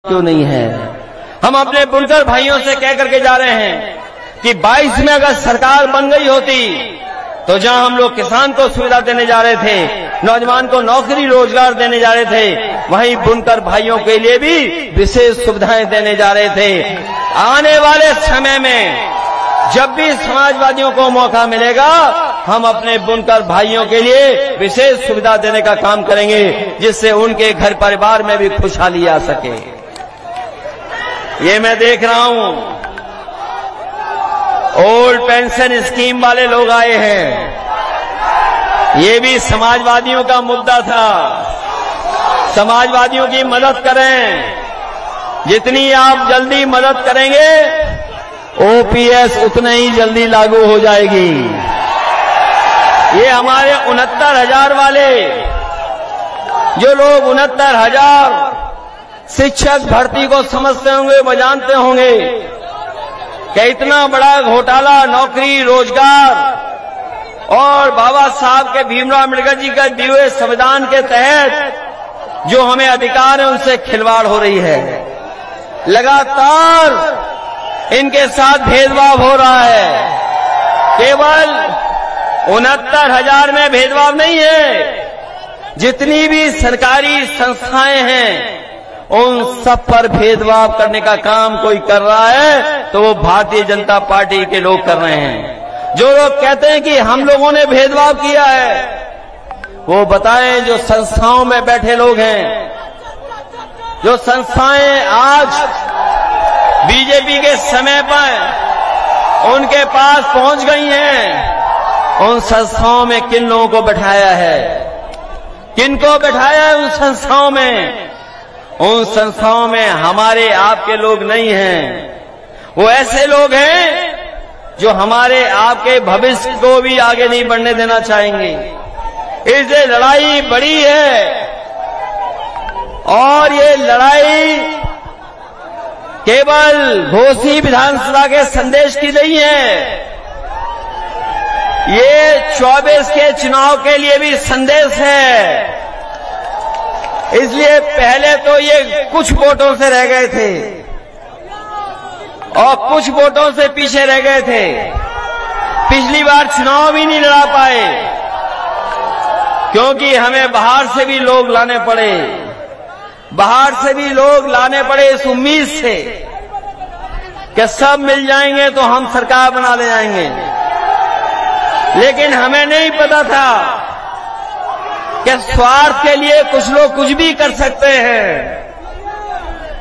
क्यों नहीं है। हम अपने बुनकर भाइयों से कह करके जा रहे हैं कि 22 में अगर सरकार बन गई होती तो जहां हम लोग किसान को सुविधा देने जा रहे थे, नौजवान को नौकरी रोजगार देने जा रहे थे, वहीं बुनकर भाइयों के लिए भी विशेष सुविधाएं देने जा रहे थे। आने वाले समय में जब भी समाजवादियों को मौका मिलेगा, हम अपने बुनकर भाइयों के लिए विशेष सुविधा देने का काम करेंगे, जिससे उनके घर परिवार में भी खुशहाली आ सके। ये मैं देख रहा हूं ओल्ड पेंशन स्कीम वाले लोग आए हैं। ये भी समाजवादियों का मुद्दा था। समाजवादियों की मदद करें, जितनी आप जल्दी मदद करेंगे ओपीएस उतने ही जल्दी लागू हो जाएगी। ये हमारे 69,000 वाले जो लोग 69,000 शिक्षक भर्ती को समझते होंगे, वो जानते होंगे कि इतना बड़ा घोटाला नौकरी रोजगार और बाबा साहब के भीमराव अम्बेडकर जी का दिए हुए संविधान के तहत जो हमें अधिकार है उनसे खिलवाड़ हो रही है। लगातार इनके साथ भेदभाव हो रहा है। केवल 69,000 में भेदभाव नहीं है, जितनी भी सरकारी संस्थाएं हैं उन सब पर भेदभाव करने का काम कोई कर रहा है तो वो भारतीय जनता पार्टी के लोग कर रहे हैं। जो लोग कहते हैं कि हम लोगों ने भेदभाव किया है, वो बताएं जो संस्थाओं में बैठे लोग हैं, जो संस्थाएं आज बीजेपी के समय पर उनके पास पहुंच गई हैं, उन संस्थाओं में किन लोगों को बैठाया है, किनको बैठाया है उन संस्थाओं में। उन संस्थाओं में हमारे आपके लोग नहीं हैं। वो ऐसे लोग हैं जो हमारे आपके भविष्य को भी आगे नहीं बढ़ने देना चाहेंगे। इसलिए लड़ाई बड़ी है और ये लड़ाई केवल घोसी विधानसभा के संदेश की नहीं है, ये 24 के चुनाव के लिए भी संदेश है। इसलिए पहले तो ये कुछ वोटों से रह गए थे और कुछ वोटों से पीछे रह गए थे। पिछली बार चुनाव भी नहीं लड़ा पाए क्योंकि हमें बाहर से भी लोग लाने पड़े, बाहर से भी लोग लाने पड़े इस उम्मीद से कि सब मिल जाएंगे तो हम सरकार बना ले जाएंगे। लेकिन हमें नहीं पता था कि स्वार्थ के लिए कुछ लोग कुछ भी कर सकते हैं।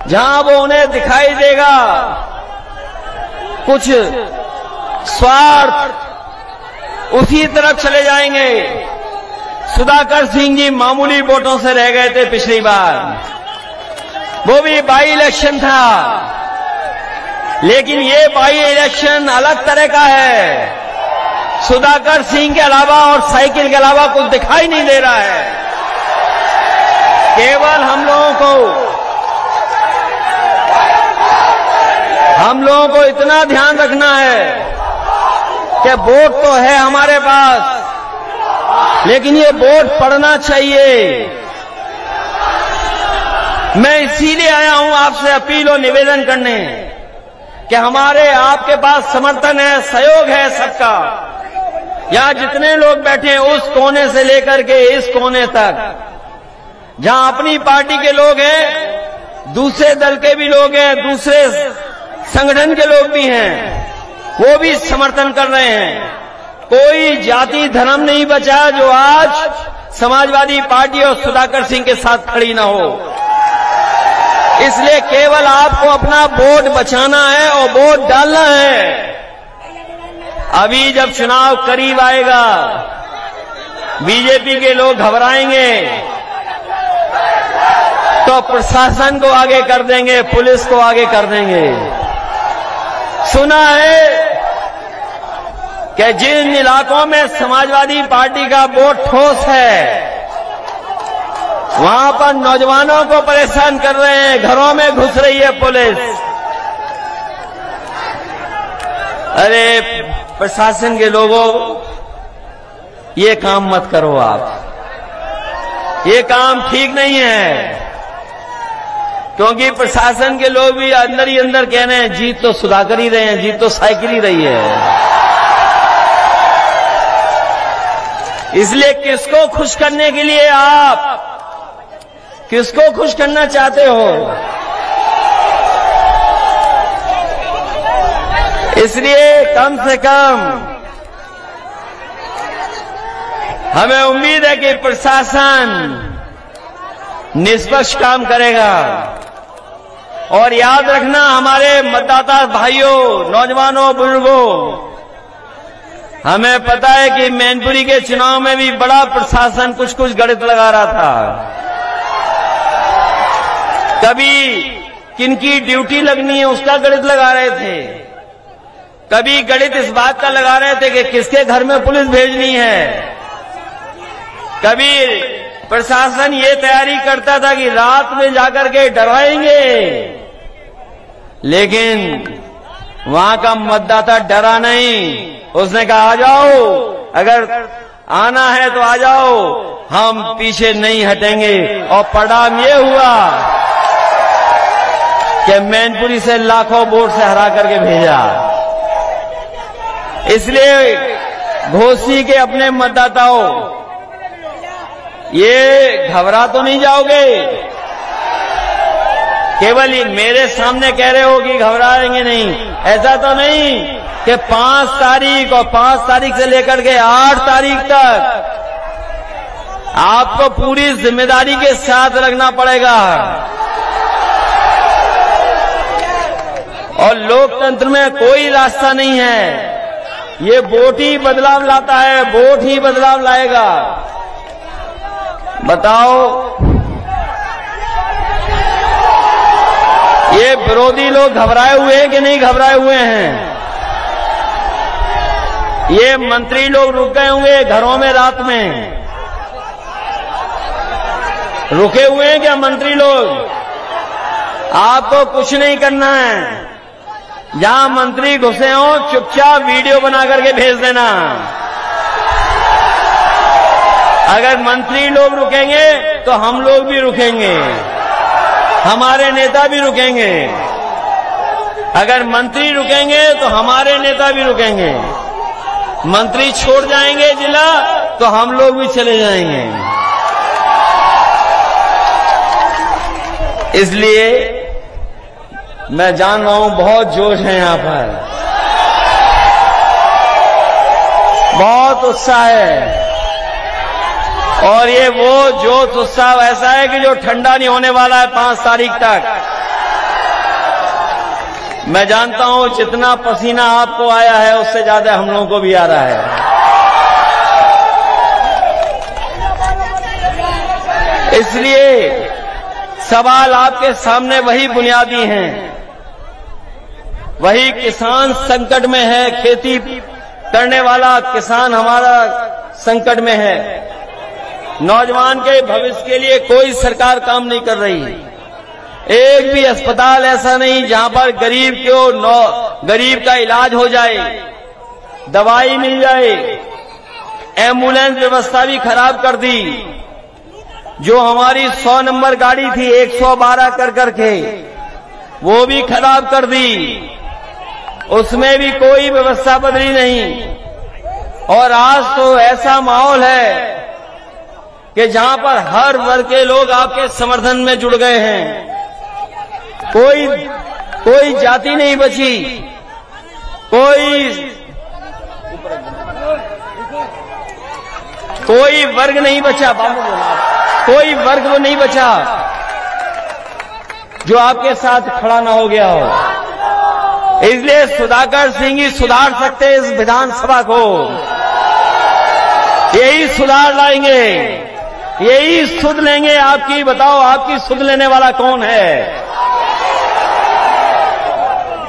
जहां वो उन्हें दिखाई देगा कुछ स्वार्थ, उसी तरफ चले जाएंगे। सुधाकर सिंह जी मामूली वोटों से रह गए थे पिछली बार, वो भी बाई इलेक्शन था, लेकिन ये बाई इलेक्शन अलग तरह का है। सुधाकर सिंह के अलावा और साइकिल के अलावा कुछ दिखाई नहीं दे रहा है। केवल हम लोगों को इतना ध्यान रखना है कि वोट तो है हमारे पास, लेकिन ये वोट पड़ना चाहिए। मैं इसीलिए आया हूं आपसे अपील और निवेदन करने कि हमारे आपके पास समर्थन है, सहयोग है सबका। यहां जितने लोग बैठे हैं उस कोने से लेकर के इस कोने तक, जहां अपनी पार्टी के लोग हैं, दूसरे दल के भी लोग हैं, दूसरे संगठन के लोग भी हैं, वो भी समर्थन कर रहे हैं। कोई जाति धर्म नहीं बचा जो आज समाजवादी पार्टी और सुधाकर सिंह के साथ खड़ी ना हो। इसलिए केवल आपको अपना वोट बचाना है और वोट डालना है। अभी जब चुनाव करीब आएगा, बीजेपी के लोग घबराएंगे तो प्रशासन को आगे कर देंगे, पुलिस को आगे कर देंगे। सुना है कि जिन इलाकों में समाजवादी पार्टी का वोट ठोस है, वहां पर नौजवानों को परेशान कर रहे हैं, घरों में घुस रही है पुलिस। अरे प्रशासन के लोगों, ये काम मत करो आप, ये काम ठीक नहीं है। क्योंकि प्रशासन के लोग भी अंदर ही अंदर कह रहे हैं जीत तो सुधाकर ही रहे हैं, जीत तो साइकिल ही रही है। इसलिए किसको खुश करने के लिए आप किसको खुश करना चाहते हो? इसलिए कम से कम हमें उम्मीद है कि प्रशासन निष्पक्ष काम करेगा। और याद रखना हमारे मतदाता भाइयों, नौजवानों, बुजुर्गों, हमें पता है कि मैनपुरी के चुनाव में भी बड़ा प्रशासन कुछ कुछ गणित लगा रहा था। कभी किनकी ड्यूटी लगनी है उसका गणित लगा रहे थे, कभी गणित इस बात का लगा रहे थे कि किसके घर में पुलिस भेजनी है, कभी प्रशासन ये तैयारी करता था कि रात में जाकर के डराएंगे। लेकिन वहां का मतदाता डरा नहीं, उसने कहा आ जाओ, अगर आना है तो आ जाओ, हम पीछे नहीं हटेंगे। और परिणाम ये हुआ कि मैनपुरी से लाखों वोट से हरा करके भेजा। इसलिए घोसी के अपने मतदाताओं, ये घबरा तो नहीं जाओगे? केवल ये मेरे सामने कह रहे हो कि घबराएंगे नहीं, ऐसा तो नहीं कि 5 तारीख और 5 तारीख से लेकर के 8 तारीख तक आपको पूरी जिम्मेदारी के साथ रखना पड़ेगा। और लोकतंत्र में कोई रास्ता नहीं है, ये वोट ही बदलाव लाता है, वोट ही बदलाव लाएगा। बताओ, ये विरोधी लोग घबराए हुए हैं कि नहीं घबराए हुए हैं? ये मंत्री लोग रुक गए होंगे घरों में, रात में रुके हुए हैं क्या मंत्री लोग? आपको कुछ नहीं करना है, जहां मंत्री घुसे हो चुपचाप वीडियो बना करके भेज देना। अगर मंत्री लोग रुकेंगे तो हम लोग भी रुकेंगे, हमारे नेता भी रुकेंगे। अगर मंत्री रुकेंगे तो हमारे नेता भी रुकेंगे। मंत्री छोड़ जाएंगे जिला तो हम लोग भी चले जाएंगे। इसलिए मैं जान रहा हूं बहुत जोश है यहां पर, बहुत उत्साह है। और ये वो जोश उत्साह ऐसा है कि जो ठंडा नहीं होने वाला है 5 तारीख तक। मैं जानता हूं जितना पसीना आपको आया है उससे ज्यादा हम लोगों को भी आ रहा है। इसलिए सवाल आपके सामने वही बुनियादी हैं, वही किसान संकट में है, खेती करने वाला किसान हमारा संकट में है। नौजवान के भविष्य के लिए कोई सरकार काम नहीं कर रही। एक भी अस्पताल ऐसा नहीं जहां पर गरीब का इलाज हो जाए, दवाई मिल जाए। एम्बुलेंस व्यवस्था भी खराब कर दी। जो हमारी 100 नंबर गाड़ी थी 112 कर करके वो भी खराब कर दी, उसमें भी कोई व्यवस्था बदली नहीं। और आज तो ऐसा माहौल है कि जहां पर हर वर्ग के लोग आपके समर्थन में जुड़ गए हैं। कोई जाति नहीं बची, कोई वर्ग नहीं बचा, कोई वर्ग वो नहीं बचा जो आपके साथ खड़ा ना हो गया हो। इसलिए सुधाकर सिंह ही सुधार सकते इस विधानसभा को, यही सुधार लाएंगे, यही सुध लेंगे आपकी। बताओ आपकी सुध लेने वाला कौन है?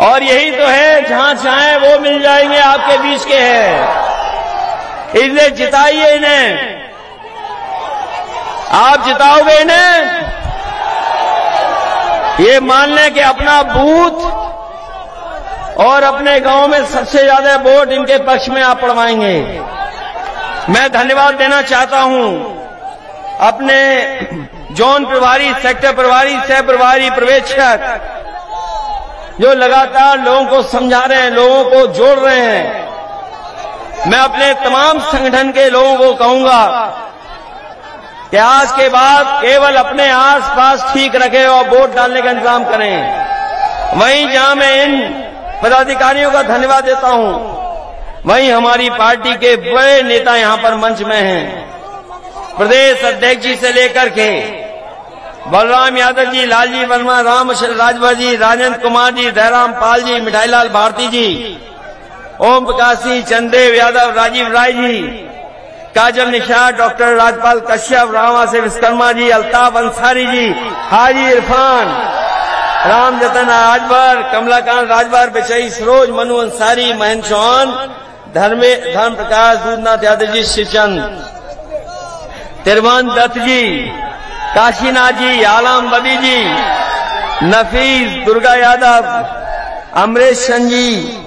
और यही तो है, जहां चाहे वो मिल जाएंगे, आपके बीच के हैं। इसलिए जिताइए इन्हें। आप जिताओगे इन्हें, ये मान लें कि अपना बूथ और अपने गांव में सबसे ज्यादा वोट इनके पक्ष में आप पड़वाएंगे। मैं धन्यवाद देना चाहता हूं अपने जोन प्रभारी, सेक्टर प्रभारी, सह प्रभारी, पर्यवेक्षक जो लगातार लोगों को समझा रहे हैं, लोगों को जोड़ रहे हैं। मैं अपने तमाम संगठन के लोगों को कहूंगा कि आज के बाद केवल अपने आसपास ठीक रखें और वोट डालने का इंतजाम करें। वहीं जहां मैं इन पदाधिकारियों का धन्यवाद देता हूं, वहीं हमारी पार्टी के बड़े नेता यहां पर मंच में हैं। प्रदेश अध्यक्ष जी से लेकर के बलराम यादव जी, लालजी वर्मा, रामशरण राजभर जी, राजेंद्र कुमार जी, दयाराम पाल जी, मिठाईलाल भारती जी, ओम प्रकाश सिंह, चंदेव यादव, राजीव राय जी, काजल निषाद, डॉक्टर राजपाल कश्यप, रामासे विश्वकर्मा जी, अल्ताफ अंसारी जी, हाजी इरफान, राम जतन राजभर, कमलाकांत राजभर, बिचई सरोज, मनु अंसारी, महेंद्र चौहान, धर्म प्रकाश, दूधनाथ यादव जी, श्रीचंद, तिरवन दत्त जी, काशीनाथ जी, आलम बदी जी, नफीस, दुर्गा यादव, अमरेश चंद जी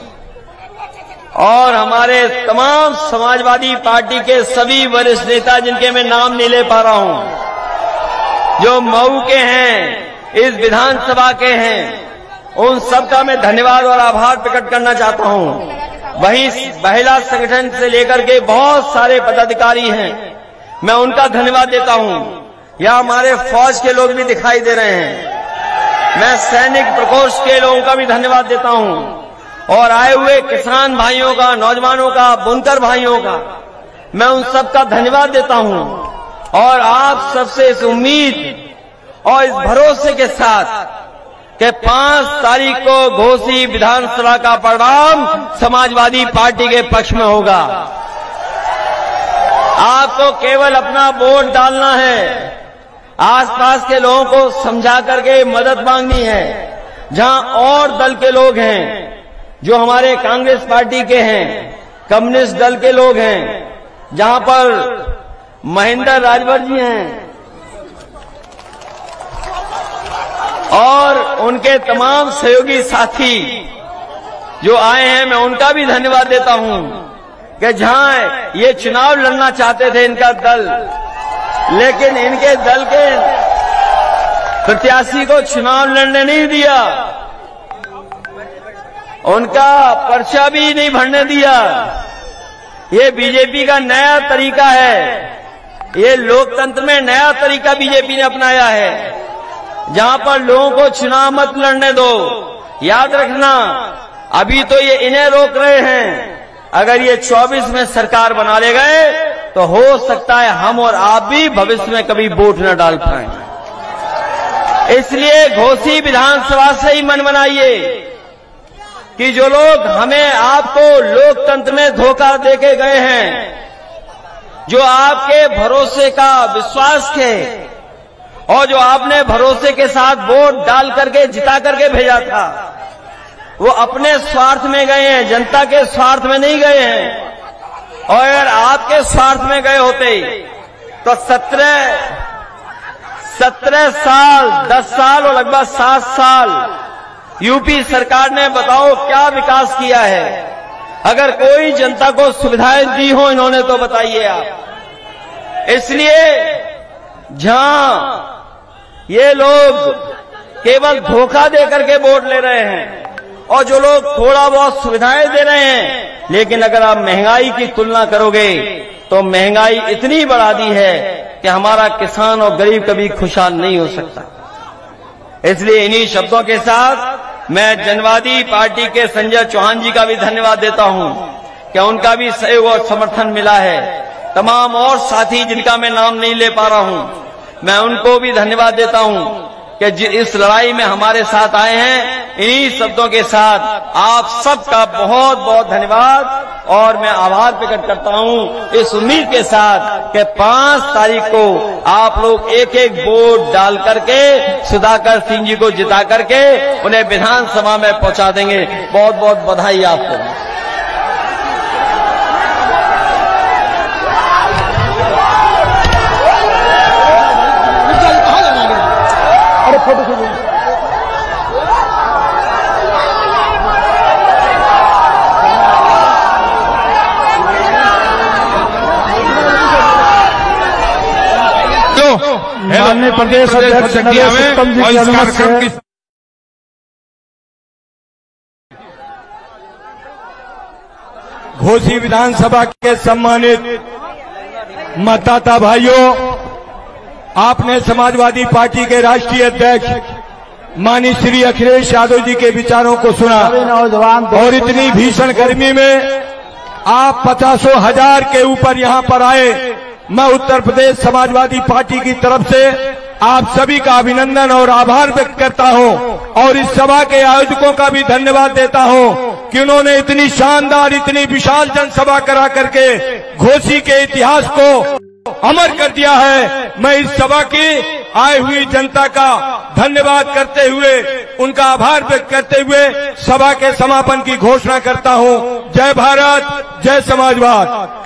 और हमारे तमाम समाजवादी पार्टी के सभी वरिष्ठ नेता जिनके मैं नाम नहीं ले पा रहा हूं, जो मऊ के हैं, इस विधानसभा के हैं, उन सबका मैं धन्यवाद और आभार प्रकट करना चाहता हूं। वहीं महिला संगठन से लेकर के बहुत सारे पदाधिकारी हैं, मैं उनका धन्यवाद देता हूं। यहाँ हमारे फौज के लोग भी दिखाई दे रहे हैं, मैं सैनिक प्रकोष्ठ के लोगों का भी धन्यवाद देता हूं और आए हुए किसान भाइयों का, नौजवानों का, बुनकर भाइयों का मैं उन सबका धन्यवाद देता हूं और आप सबसे इस उम्मीद और इस भरोसे के साथ कि 5 तारीख को घोसी विधानसभा का परिणाम समाजवादी पार्टी के पक्ष में होगा। आपको केवल अपना वोट डालना है, आसपास के लोगों को समझा करके मदद मांगनी है। जहां और दल के लोग हैं, जो हमारे कांग्रेस पार्टी के हैं, कम्युनिस्ट दल के लोग हैं, जहां पर महेंद्र राजभर जी हैं और उनके तमाम सहयोगी साथी जो आए हैं, मैं उनका भी धन्यवाद देता हूं कि जहां ये चुनाव लड़ना चाहते थे इनका दल, लेकिन इनके दल के प्रत्याशी को चुनाव लड़ने नहीं दिया, उनका पर्चा भी नहीं भरने दिया। ये बीजेपी का नया तरीका है, ये लोकतंत्र में नया तरीका बीजेपी ने अपनाया है, जहां पर लोगों को चुनाव मत लड़ने दो। याद रखना, अभी तो ये इन्हें रोक रहे हैं, अगर ये 24 में सरकार बना ले गए तो हो सकता है हम और आप भी भविष्य में कभी वोट न डाल पाएं। इसलिए घोसी विधानसभा से ही मन बनाइए कि जो लोग हमें आपको लोकतंत्र में धोखा देके गए हैं, जो आपके भरोसे का विश्वास के और जो आपने भरोसे के साथ वोट डाल करके जिता करके भेजा था, वो अपने स्वार्थ में गए हैं, जनता के स्वार्थ में नहीं गए हैं। और अगर आपके स्वार्थ में गए होते तो 17 साल, 10 साल और लगभग 7 साल यूपी सरकार ने बताओ क्या विकास किया है। अगर कोई जनता को सुविधाएं दी हो इन्होंने तो बताइए आप। इसलिए जहां ये लोग केवल धोखा देकर के वोट ले रहे हैं और जो लोग थोड़ा बहुत सुविधाएं दे रहे हैं, लेकिन अगर आप महंगाई की तुलना करोगे तो महंगाई इतनी बढ़ा दी है कि हमारा किसान और गरीब कभी खुशहाल नहीं हो सकता। इसलिए इन्हीं शब्दों के साथ मैं जनवादी पार्टी के संजय चौहान जी का भी धन्यवाद देता हूं कि उनका भी सहयोग और समर्थन मिला है। तमाम और साथी जिनका मैं नाम नहीं ले पा रहा हूं, मैं उनको भी धन्यवाद देता हूं कि इस लड़ाई में हमारे साथ आए हैं। इन्हीं शब्दों के साथ आप सबका बहुत बहुत धन्यवाद और मैं आभार प्रकट करता हूं, इस उम्मीद के साथ कि 5 तारीख को आप लोग एक एक वोट डाल करके सुधाकर सिंह जी को जिता करके उन्हें विधानसभा में पहुंचा देंगे। बहुत बहुत बधाई आपको। माननीय प्रदेश अध्यक्ष नरेश उत्तम जी की अनुमति से घोसी विधानसभा के सम्मानित मतदाता भाइयों, आपने समाजवादी पार्टी के राष्ट्रीय अध्यक्ष माननीय श्री अखिलेश यादव जी के विचारों को सुना और इतनी भीषण गर्मी में आप 50,000 के ऊपर यहां पर आए। मैं उत्तर प्रदेश समाजवादी पार्टी की तरफ से आप सभी का अभिनंदन और आभार व्यक्त करता हूं और इस सभा के आयोजकों का भी धन्यवाद देता हूं कि उन्होंने इतनी शानदार, इतनी विशाल जनसभा करा करके घोसी के इतिहास को अमर कर दिया है। मैं इस सभा की आई हुई जनता का धन्यवाद करते हुए, उनका आभार व्यक्त करते हुए सभा के समापन की घोषणा करता हूं। जय भारत, जय समाजवाद।